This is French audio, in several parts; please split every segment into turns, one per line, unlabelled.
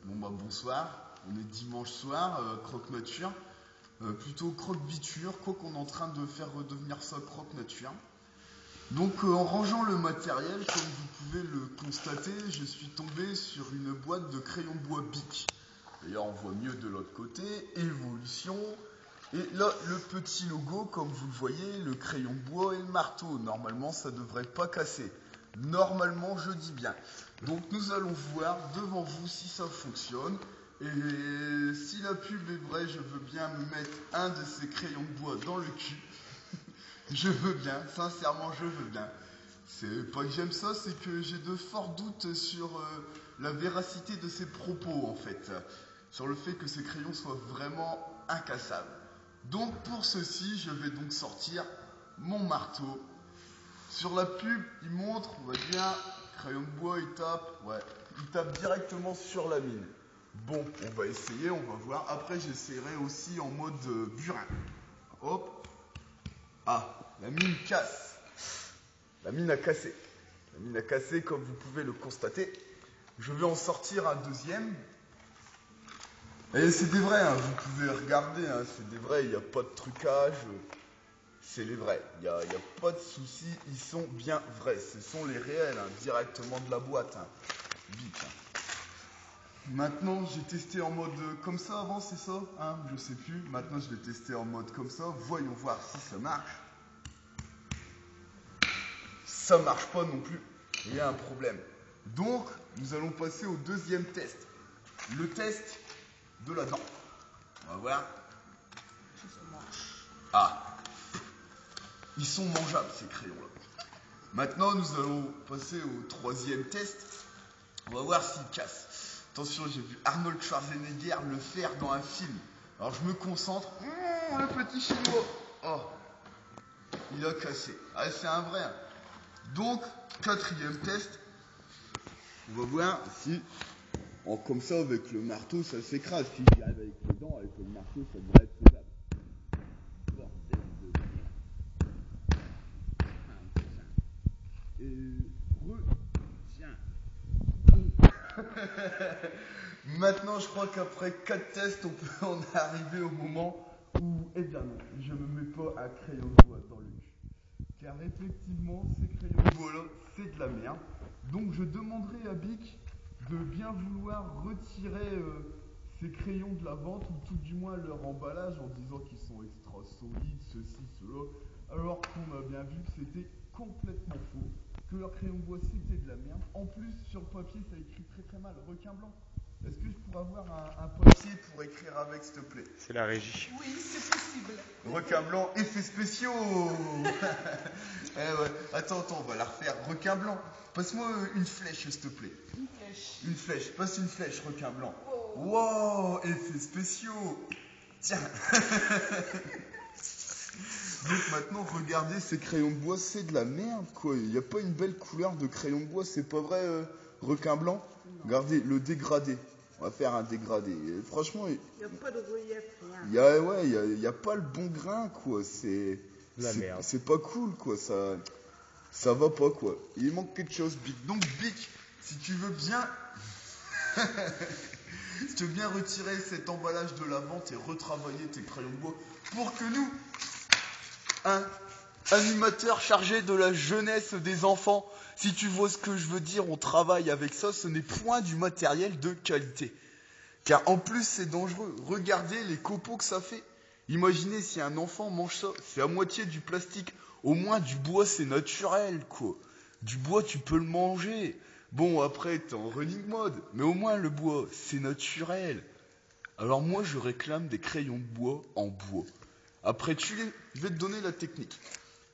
Bon bah bonsoir, on est dimanche soir, croque-nature, plutôt croque-biture, quoi qu'on est en train de faire redevenir ça croque-nature. Donc en rangeant le matériel, comme vous pouvez le constater, je suis tombé sur une boîte de crayons de bois Bic. D'ailleurs on voit mieux de l'autre côté, évolution, et là le petit logo, comme vous le voyez, le crayon de bois et le marteau. Normalement ça devrait pas casser. Normalement, je dis bien. Donc nous allons voir devant vous si ça fonctionne. Et si la pub est vraie, je veux bien me mettre un de ces crayons de bois dans le cul. Je veux bien, sincèrement je veux bien. C'est pas que j'aime ça, c'est que j'ai de forts doutes sur la véracité de ces propos en fait. Sur le fait que ces crayons soient vraiment incassables. Donc pour ceci, je vais donc sortir mon marteau. Sur la pub, il montre, on va dire, crayon de bois, il tape directement sur la mine. Bon, on va essayer, on va voir. Après, j'essaierai aussi en mode burin. Hop. Ah, la mine casse. La mine a cassé. La mine a cassé, comme vous pouvez le constater. Je vais en sortir un deuxième. Et c'est des vrais, hein, vous pouvez regarder, hein, c'est des vrais, il n'y a pas de trucage. C'est les vrais, il n'y a pas de souci, ils sont bien vrais, ce sont les réels, hein, directement de la boîte, hein. Bic, hein. Maintenant j'ai testé en mode comme ça avant, c'est ça, hein, je sais plus, maintenant je vais tester en mode comme ça, voyons voir si ça marche. Ça marche pas non plus, il y a un problème. Donc nous allons passer au deuxième test, le test de la dent. On va voir si ça marche. Ah, ils sont mangeables ces crayons-là. Maintenant, nous allons passer au troisième test. On va voir s'il casse. Attention, j'ai vu Arnold Schwarzenegger le faire dans un film. Alors je me concentre. Le petit chinois. Oh, il a cassé. Ah, c'est un vrai. Donc, quatrième test. On va voir si, comme ça, avec le marteau, ça s'écrase. Si j'y arrive avec les dents, avec le marteau, ça devrait être faisable. Retiens. Maintenant, je crois qu'après 4 tests, on est arrivé au moment où, eh bien non, je ne me mets pas un crayon de bois dans le cul. Car effectivement, ces crayons de bois là, c'est de la merde. Donc je demanderai à Bic de bien vouloir retirer ces crayons de la vente, ou tout du moins leur emballage, en disant qu'ils sont extra solides, ceci, cela, alors qu'on a bien vu que c'était complètement faux, que leur crayon de bois c'était de la merde. En plus, sur le papier, ça écrit très très mal, requin blanc. Est-ce que je pourrais avoir un papier pour écrire avec, s'il te plaît?
C'est la régie.
Oui, c'est possible.
Requin blanc, effets spéciaux. Eh ouais. Attends, on va la refaire. Requin blanc. Passe-moi une flèche, s'il te plaît.
Une flèche.
Une flèche. Passe une flèche, requin blanc.
Wow.
Wow, effets spéciaux. Tiens. Donc maintenant, regardez ces crayons de bois, c'est de la merde, quoi. Il n'y a pas une belle couleur de crayon de bois, c'est pas vrai, requin blanc?
Non.
Regardez, le dégradé. On va faire un dégradé. Et franchement,
il n'y a pas de relief, rien.
il y a pas le bon grain, quoi. C'est
la merde.
C'est pas cool, quoi. Ça va pas, quoi. Il manque quelque chose, Bic. Donc, Bic, si tu veux bien... si tu veux bien retirer cet emballage de la vente et retravailler tes crayons de bois pour que nous, un animateur chargé de la jeunesse des enfants, si tu vois ce que je veux dire, on travaille avec ça, ce n'est point du matériel de qualité. Car en plus c'est dangereux, regardez les copeaux que ça fait. Imaginez si un enfant mange ça, c'est à moitié du plastique. Au moins du bois c'est naturel, quoi. Du bois tu peux le manger. Bon après t'es en running mode, mais au moins le bois c'est naturel. Alors moi je réclame des crayons de bois en bois. Après je vais te donner la technique.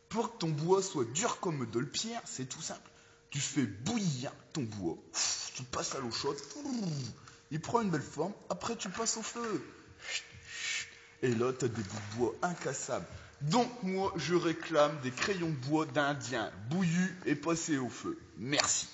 Pour que ton bois soit dur comme de la pierre, c'est tout simple. Tu fais bouillir ton bois, tu passes à l'eau chaude, il prend une belle forme, après tu passes au feu. Et là, tu as des bouts de bois incassables. Donc moi, je réclame des crayons de bois d'Indien, bouillus et passés au feu. Merci.